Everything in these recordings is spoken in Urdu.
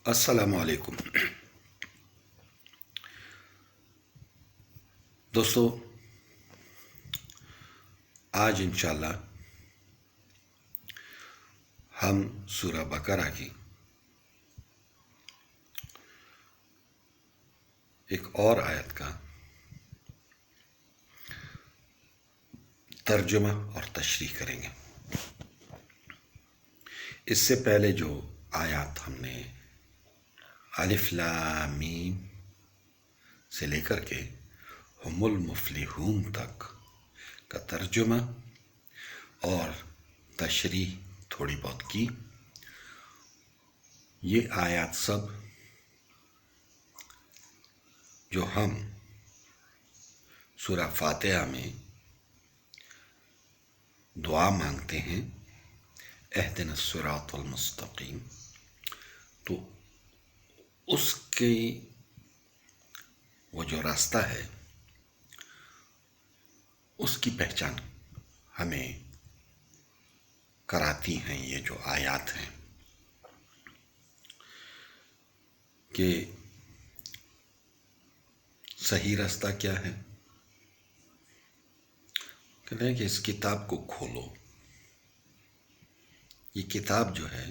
السلام علیکم دوستو، آج انشاءاللہ ہم سورہ بقرہ کی ایک اور آیت کا ترجمہ اور تشریح کریں گے۔ اس سے پہلے جو آیات ہم نے الف لام میم سے لے کر کے ہم المفلحون تک کا ترجمہ اور تشریح تھوڑی بہت کی، یہ آیات سب جو ہم سورہ فاتحہ میں دعا مانگتے ہیں اہدنا الصراط المستقیم، تو اس کی وہ جو راستہ ہے اس کی پہچان ہمیں کراتی ہیں یہ جو آیات ہیں کہ صحیح راستہ کیا ہے۔ کہتے ہیں کہ اس کتاب کو کھولو، یہ کتاب جو ہے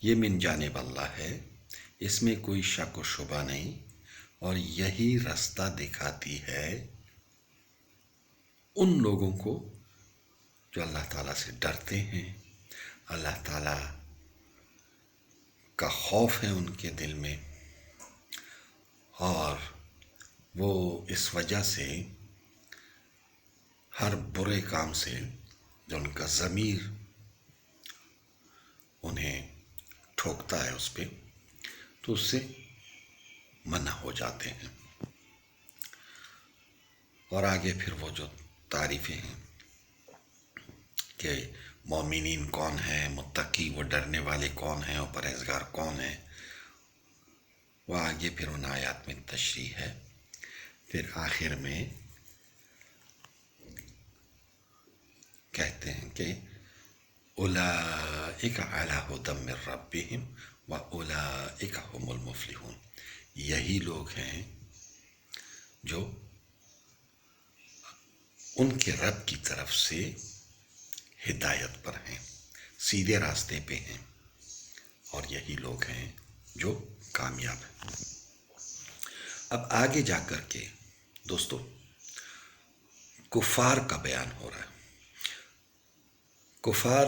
یہ من جانب اللہ ہے، اس میں کوئی شک و شبہ نہیں، اور یہی راستہ دکھاتی ہے ان لوگوں کو جو اللہ تعالیٰ سے ڈرتے ہیں، اللہ تعالیٰ کا خوف ہے ان کے دل میں، اور وہ اس وجہ سے ہر برے کام سے جو ان کا ضمیر انہیں ٹھوکتا ہے اس پہ، تو اس سے منع ہو جاتے ہیں۔ اور آگے پھر وہ جو تعریفیں ہیں کہ مومنین کون ہیں، متقی وہ ڈرنے والے کون ہیں، اور پرہیزگار کون ہیں، وہ آگے پھر ان آیات میں تشریح ہے۔ پھر آخر میں کہتے ہیں کہ اولئک علی ھدی من ربہم واولئک ھم المفلحون، یہی لوگ ہیں جو ان کے رب کی طرف سے ہدایت پر ہیں، سیدھے راستے پہ ہیں، اور یہی لوگ ہیں جو کامیاب ہیں۔ اب آگے جا کر کے دوستو کفار کا بیان ہو رہا ہے۔ کفار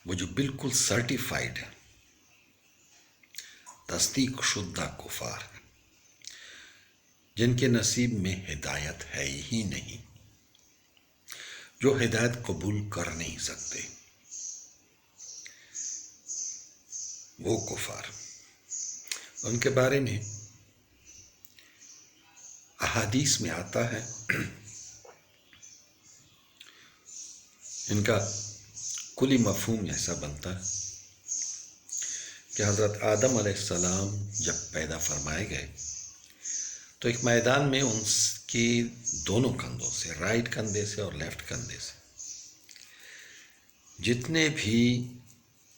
وہ جو بالکل سرٹیفائیڈ ہے، تصدیق شدہ کفار ہیں، جن کے نصیب میں ہدایت ہے ہی نہیں، جو ہدایت قبول کر نہیں سکتے، وہ کفار، ان کے بارے میں احادیث میں آتا ہے، ان کا کلی مفہوم ایسا بنتا ہے کہ حضرت آدم علیہ السلام جب پیدا فرمائے گئے تو ایک میدان میں ان کی دونوں کندھوں سے، رائٹ کندھے سے اور لیفٹ کندھے سے، جتنے بھی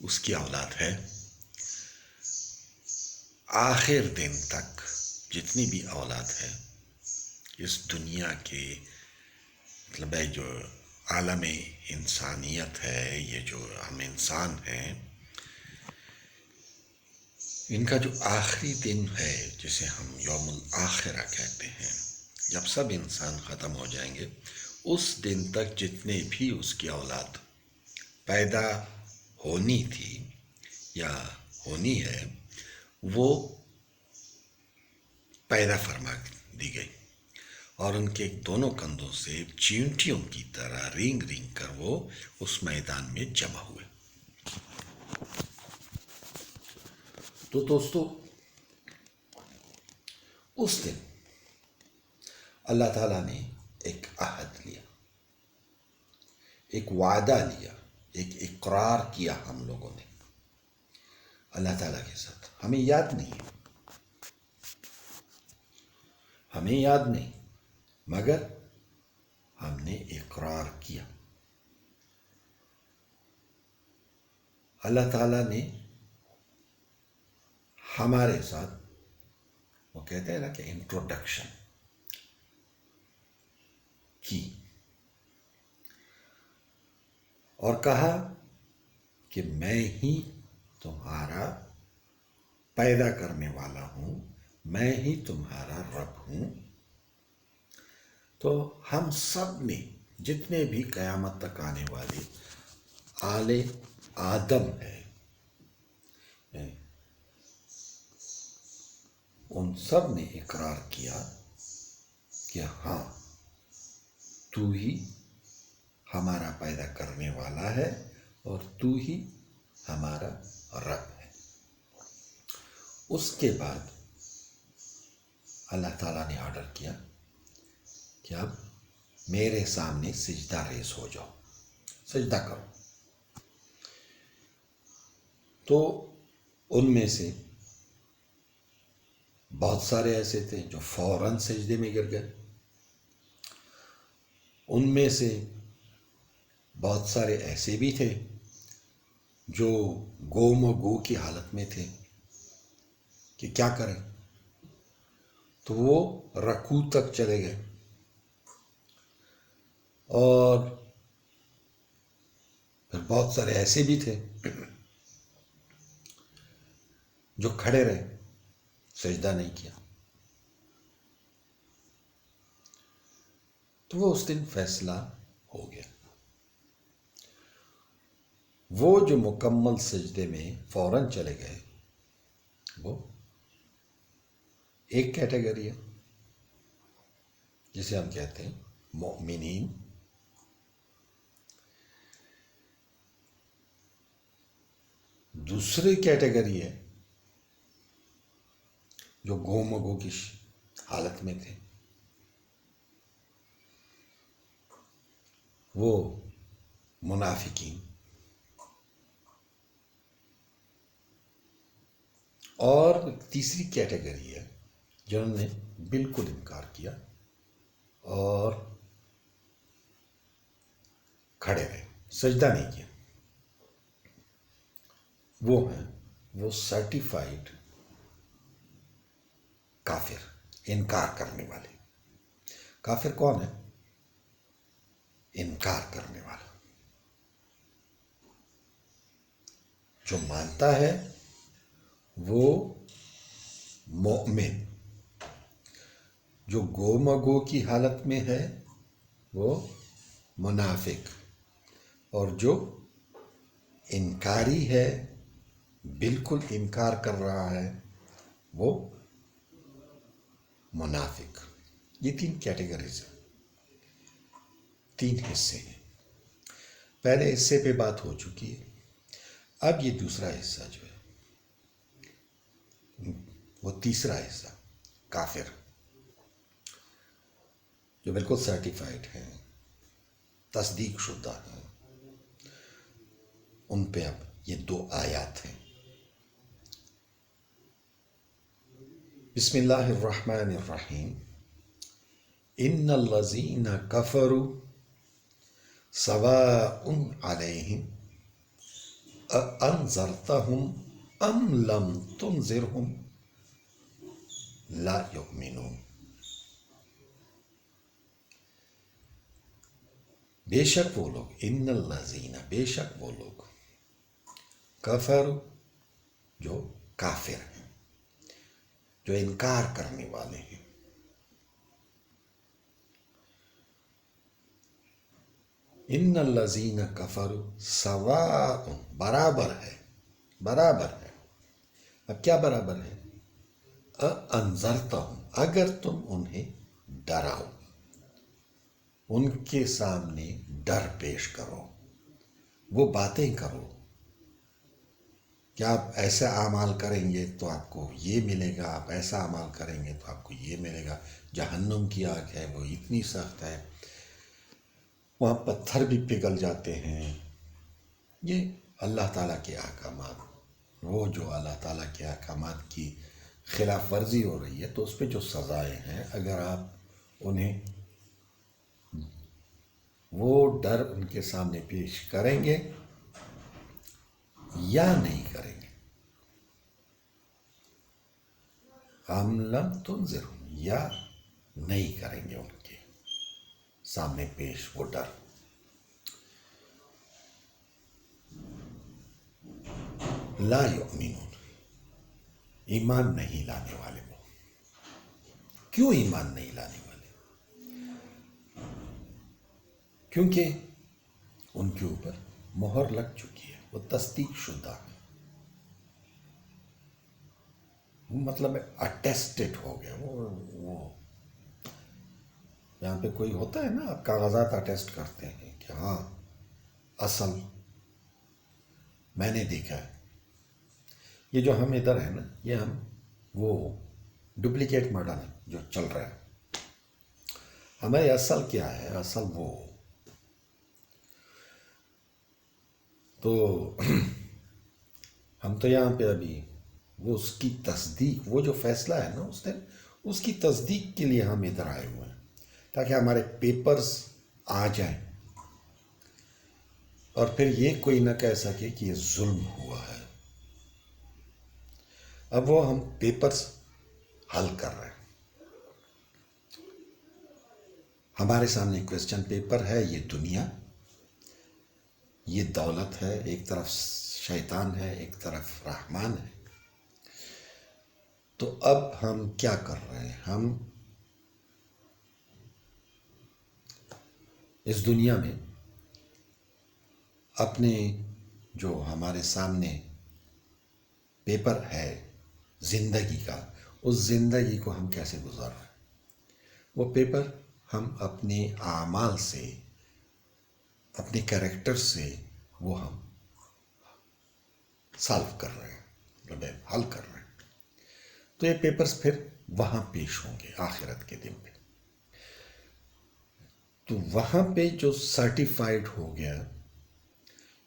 اس کی اولاد ہے، آخر دن تک جتنی بھی اولاد ہے اس دنیا کے، مطلب ہے جو عالم انسانیت ہے، یہ جو ہم انسان ہیں، ان کا جو آخری دن ہے جسے ہم یوم الآخرہ کہتے ہیں، جب سب انسان ختم ہو جائیں گے، اس دن تک جتنے بھی اس کی اولاد پیدا ہونی تھی یا ہونی ہے، وہ پیدا فرما دی گئی، اور ان کے دونوں کندھوں سے چیونٹیوں کی طرح رینگ رینگ کر وہ اس میدان میں جمع ہوئے۔ تو دوستو اس دن اللہ تعالیٰ نے ایک عہد لیا، ایک وعدہ لیا، ایک اقرار کیا ہم لوگوں نے اللہ تعالیٰ کے ساتھ۔ ہمیں یاد نہیں، ہمیں یاد نہیں، مگر ہم نے اقرار کیا۔ اللہ تعالیٰ نے ہمارے ساتھ وہ کہتے ہیں نا کہ انٹروڈکشن کی اور کہا کہ میں ہی تمہارا پیدا کرنے والا ہوں، میں ہی تمہارا رب ہوں۔ تو ہم سب نے جتنے بھی قیامت تک آنے والے آل آدم ہے، ان سب نے اقرار کیا کہ ہاں تو ہی ہمارا پیدا کرنے والا ہے اور تو ہی ہمارا رب ہے۔ اس کے بعد اللہ تعالیٰ نے آرڈر کیا کہ اب میرے سامنے سجدہ ریز ہو جاؤ، سجدہ کرو۔ تو ان میں سے بہت سارے ایسے تھے جو فوراً سجدے میں گر گئے، ان میں سے بہت سارے ایسے بھی تھے جو گم و گو کی حالت میں تھے کہ کیا کریں، تو وہ رکوع تک چلے گئے، اور پھر بہت سارے ایسے بھی تھے جو کھڑے رہے، سجدہ نہیں کیا۔ تو وہ اس دن فیصلہ ہو گیا۔ وہ جو مکمل سجدے میں فوراً چلے گئے وہ ایک کیٹیگری ہے جسے ہم کہتے ہیں مؤمنین۔ دوسری کیٹیگری ہے جو گم و گو کی حالت میں تھے، وہ منافقین۔ اور تیسری کیٹیگری ہے جنہوں نے بالکل انکار کیا اور کھڑے رہے، سجدہ نہیں کیا۔ وہ سرٹیفائیڈ کافر، انکار کرنے والے۔ کافر کون ہے؟ انکار کرنے والا، جو مانتا ہے وہ مومن، جو گم و گو کی حالت میں ہے وہ منافق، اور جو انکاری ہے، بالکل انکار کر رہا ہے، وہ منافق۔ یہ تین کیٹیگریز ہیں، تین حصے ہیں۔ پہلے حصے پہ بات ہو چکی ہے، اب یہ دوسرا حصہ جو ہے وہ تیسرا حصہ، کافر، جو بالکل سرٹیفائیڈ ہیں، تصدیق شدہ ہیں۔ ان پہ اب یہ دو آیات ہیں۔ بسم اللہ الرحمن الرحیم۔ ان الذین کفروا سواء علیہم اانذرتہم ام لم تنذرہم لا یؤمنون۔ بے شک وہ لوگ، ان الذین، بے شک وہ لوگ، کفروا، جو کافر ہیں، جو انکار کرنے والے ہیں، ان الذین کفروا سواء، برابر ہے، برابر ہے۔ اب کیا برابر ہے؟ انذرتہم، اگر تم انہیں ڈراؤ، ان کے سامنے ڈر پیش کرو، وہ باتیں کرو کہ آپ ایسا اعمال کریں گے تو آپ کو یہ ملے گا، آپ ایسا اعمال کریں گے تو آپ کو یہ ملے گا، جہنم کی آگ ہے وہ اتنی سخت ہے، وہاں پتھر بھی پگھل جاتے ہیں۔ یہ اللہ تعالیٰ کے احکامات، وہ جو اللہ تعالیٰ کے احکامات کی خلاف ورزی ہو رہی ہے تو اس پہ جو سزائیں ہیں، اگر آپ انہیں وہ ڈر ان کے سامنے پیش کریں گے یا نہیں کریں گے، ہم لم تنذر، یا نہیں کریں گے ان کے سامنے پیش وہ ڈر. لا یؤمنون، ایمان نہیں لانے والے وہ. کیوں ایمان نہیں لانے والے؟ کیونکہ ان کے اوپر مہر لگ چکی ہے، وہ تصدیق شدہ ہے، مطلب اٹیسٹڈ ہو گیا. وہ یہاں پہ کوئی ہوتا ہے نا، آپ کاغذات اٹیسٹ کرتے ہیں کہ ہاں اصل میں نے دیکھا ہے. یہ جو ہم ادھر ہے نا، یہ ہم وہ ڈپلیکیٹ ماڈل جو چل رہا ہے. ہماری اصل کیا ہے؟ اصل وہ تو ہم تو یہاں پہ ابھی وہ اس کی تصدیق، وہ جو فیصلہ ہے نا اس نے، اس کی تصدیق کے لیے ہم ادھر آئے ہوئے ہیں تاکہ ہمارے پیپرز آ جائیں اور پھر یہ کوئی نہ کہہ سکے کہ یہ ظلم ہوا ہے. اب وہ ہم پیپرز حل کر رہے ہیں. ہمارے سامنے کویسچن پیپر ہے. یہ دنیا، یہ دولت ہے، ایک طرف شیطان ہے، ایک طرف رحمان ہے. تو اب ہم کیا کر رہے ہیں؟ ہم اس دنیا میں اپنے جو ہمارے سامنے پیپر ہے زندگی کا، اس زندگی کو ہم کیسے گزار رہے ہیں؟ وہ پیپر ہم اپنے اعمال سے، اپنے کریکٹر سے وہ ہم سالو کر رہے ہیں، مطلب حل کر رہے ہیں. تو یہ پیپرز پھر وہاں پیش ہوں گے آخرت کے دن پہ. تو وہاں پہ جو سرٹیفائیڈ ہو گیا،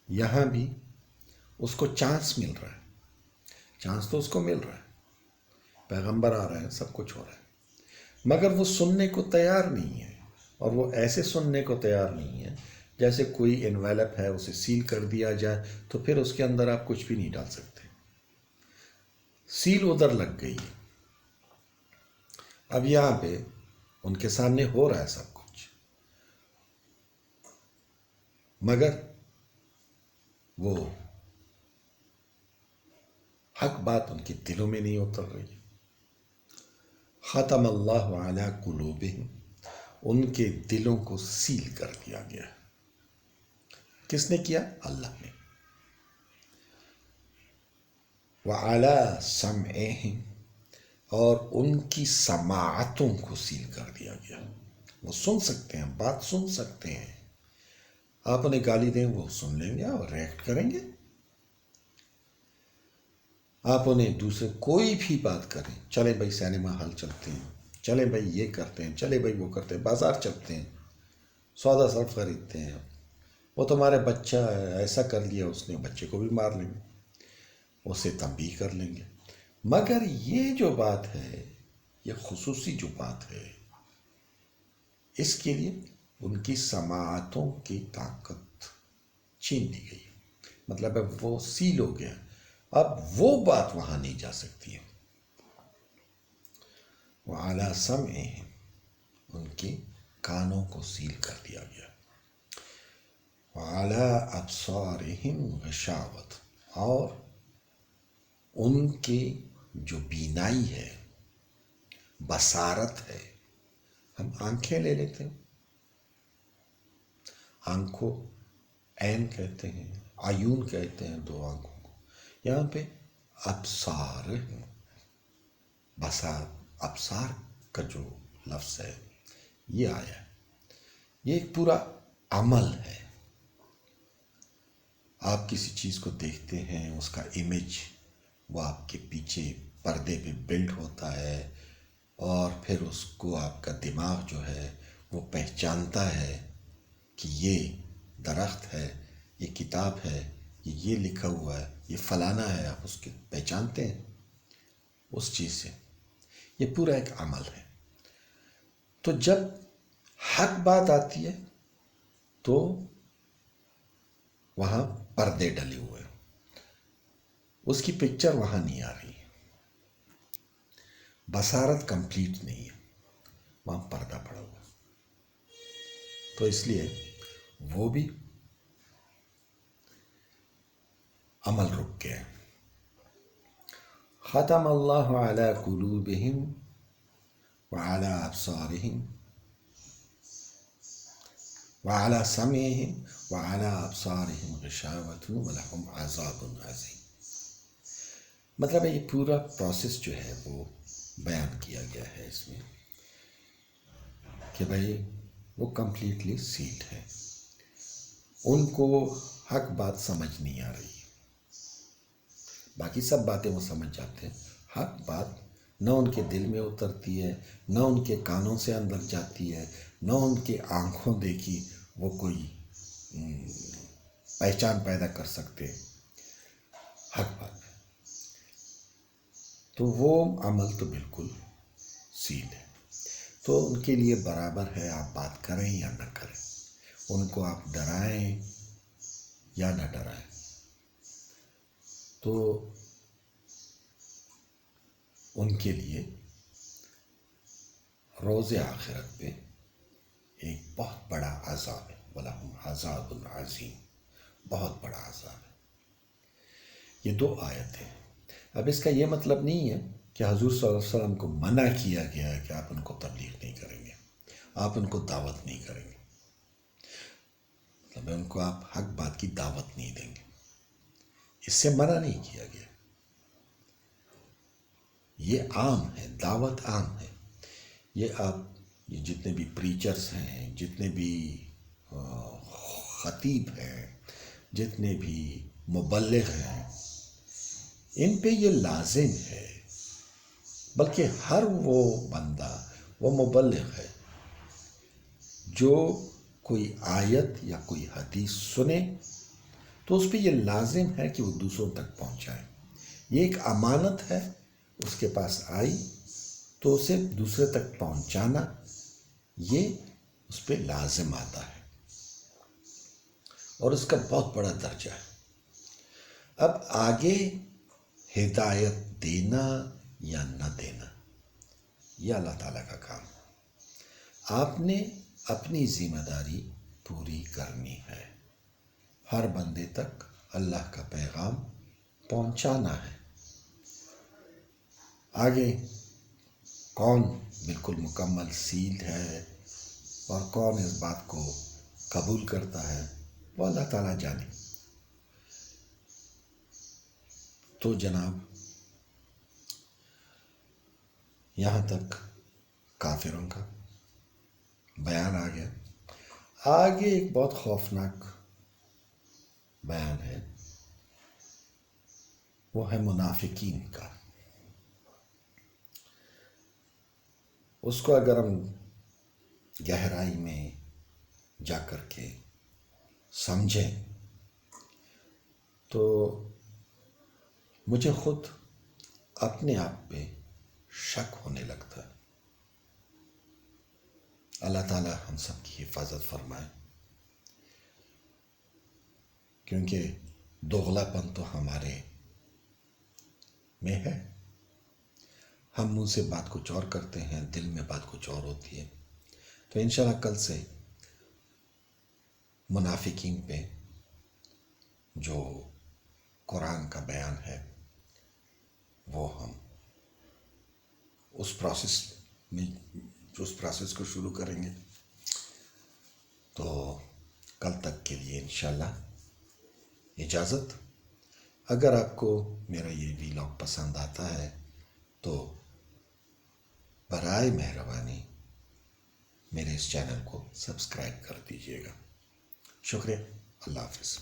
یہاں بھی اس کو چانس مل رہا ہے. چانس تو اس کو مل رہا ہے، پیغمبر آ رہے ہیں، سب کچھ ہو رہا ہے، مگر وہ سننے کو تیار نہیں ہے. اور وہ ایسے سننے کو تیار نہیں ہے جیسے کوئی انویلپ ہے، اسے سیل کر دیا جائے تو پھر اس کے اندر آپ کچھ بھی نہیں ڈال سکتے. سیل ادھر لگ گئی ہے. اب یہاں پہ ان کے سامنے ہو رہا ہے سب کچھ، مگر وہ حق بات ان کے دلوں میں نہیں اتر رہی. ختم اللہ علی قلوبہم، ان کے دلوں کو سیل کر دیا گیا. کس نے کیا؟ اللہ نے. وعلی سمعہم، اور ان کی سماعتوں کو سیل کر دیا گیا. وہ سن سکتے ہیں، بات سن سکتے ہیں. آپ انہیں گالی دیں وہ سن لیں گے اور ریئیکٹ کریں گے. آپ انہیں دوسرے کوئی بھی بات کریں، چلے بھائی سینما ہال چلتے ہیں، چلے بھائی یہ کرتے ہیں، چلے بھائی وہ کرتے ہیں، بازار چلتے ہیں، سودا صرف خریدتے ہیں، وہ تمہارے بچہ ایسا کر لیا اس نے، بچے کو بھی مار لیں گے، اسے تنبیہ کر لیں گے. مگر یہ جو بات ہے، یہ خصوصی جو بات ہے، اس کے لیے ان کی سماعتوں کی طاقت چھین لی گئی. مطلب اب وہ سیل ہو گیا، اب وہ بات وہاں نہیں جا سکتی ہے. وعلی سمعہم، ان کے کانوں کو سیل کر دیا گیا. وعلی ابصارہم غشاوۃ، اور ان کی جو بینائی ہے، بصارت ہے. ہم آنکھیں لے لیتے ہیں، آنکھوں عین کہتے ہیں، عیون کہتے ہیں دو آنکھوں کو. یہاں پہ ابصار، بصار، ابصار کا جو لفظ ہے یہ آیا ہے. یہ ایک پورا عمل ہے. آپ کسی چیز کو دیکھتے ہیں، اس کا امیج وہ آپ کے پیچھے پردے پہ بلڈ ہوتا ہے، اور پھر اس کو آپ کا دماغ جو ہے وہ پہچانتا ہے کہ یہ درخت ہے، یہ کتاب ہے، یہ لکھا ہوا ہے، یہ فلانا ہے. آپ اس کے پہچانتے ہیں اس چیز سے. یہ پورا ایک عمل ہے. تو جب حق بات آتی ہے تو وہاں پردے ڈلے ہوئے، اس کی پکچر وہاں نہیں آ رہی. بصارت کمپلیٹ نہیں ہے، وہاں پردہ پڑا ہوا، تو اس لیے وہ بھی عمل رک گیا۔ ختم اللہ علی قلوبہم وعلی ابصارہم وعلی سمعہم وعلی ابصارہم غشاوۃ ولہم عذاب عظیم۔ مطلب یہ پورا پروسیس جو ہے وہ بیان کیا گیا ہے اس میں کہ بھائی وہ کمپلیٹلی سیلڈ ہے، ان کو حق بات سمجھ نہیں آ رہی، باقی سب باتیں وہ سمجھ جاتے ہیں، حق بات نہ ان کے دل میں اترتی ہے، نہ ان کے کانوں سے اندر جاتی ہے، نہ ان کے آنکھوں دیکھی وہ کوئی پہچان پیدا کر سکتے حق بات میں، تو وہ عمل تو بالکل سیل ہے۔ تو ان کے لیے برابر ہے آپ بات کریں یا نہ کریں، ان کو آپ ڈرائیں یا نہ ڈرائیں، تو ان کے لیے روز آخرت پہ ایک بہت بڑا عذاب ہے، وَلَهُمْ عَذَابٌ عَظِيمٌ، بہت بڑا عذاب ہے۔ یہ 2 آیتیں ہیں۔ اب اس کا یہ مطلب نہیں ہے کہ حضور صلی اللہ علیہ وسلم کو منع کیا گیا ہے کہ آپ ان کو تبلیغ نہیں کریں گے، آپ ان کو دعوت نہیں کریں گے، مطلب ان کو آپ حق بات کی دعوت نہیں دیں گے، اس سے منع نہیں کیا گیا، یہ عام ہے، دعوت عام ہے۔ یہ آپ یہ جتنے بھی پریچرز ہیں، جتنے بھی خطیب ہیں، جتنے بھی مبلغ ہیں، ان پہ یہ لازم ہے، بلکہ ہر وہ بندہ وہ مبلغ ہے جو کوئی آیت یا کوئی حدیث سنے تو اس پہ یہ لازم ہے کہ وہ دوسروں تک پہنچائے، یہ ایک امانت ہے، اس کے پاس آئی تو اسے دوسرے تک پہنچانا یہ اس پہ لازم آتا ہے، اور اس کا بہت بڑا درجہ ہے۔ اب آگے ہدایت دینا یا نہ دینا یہ اللہ تعالیٰ کا کام ہے، آپ نے اپنی ذمہ داری پوری کرنی ہے، ہر بندے تک اللہ کا پیغام پہنچانا ہے۔ آگے کون بالکل مکمل سیل ہے اور کون اس بات کو قبول کرتا ہے وہ اللہ تعالیٰ جانے۔ تو جناب یہاں تک کافروں کا بیان آ گیا، آگے ایک بہت خوفناک بیان ہے، وہ ہے منافقین کا۔ اس کو اگر ہم گہرائی میں جا کر کے سمجھیں تو مجھے خود اپنے آپ پہ شک ہونے لگتا ہے۔ اللہ تعالیٰ ہم سب کی حفاظت فرمائے، کیونکہ دوغلا پن تو ہمارے میں ہے، ہم منہ سے بات کچھ اور کرتے ہیں، دل میں بات کچھ اور ہوتی ہے۔ تو انشاءاللہ کل سے منافقین پہ جو قرآن کا بیان ہے وہ ہم اس پروسیس کو شروع کریں گے۔ تو کل تک کے لیے انشاءاللہ اجازت۔ اگر آپ کو میرا یہ ویلاگ پسند آتا ہے تو برائے مہربانی میرے اس چینل کو سبسکرائب کر دیجیے گا۔ شکریہ، اللہ حافظ۔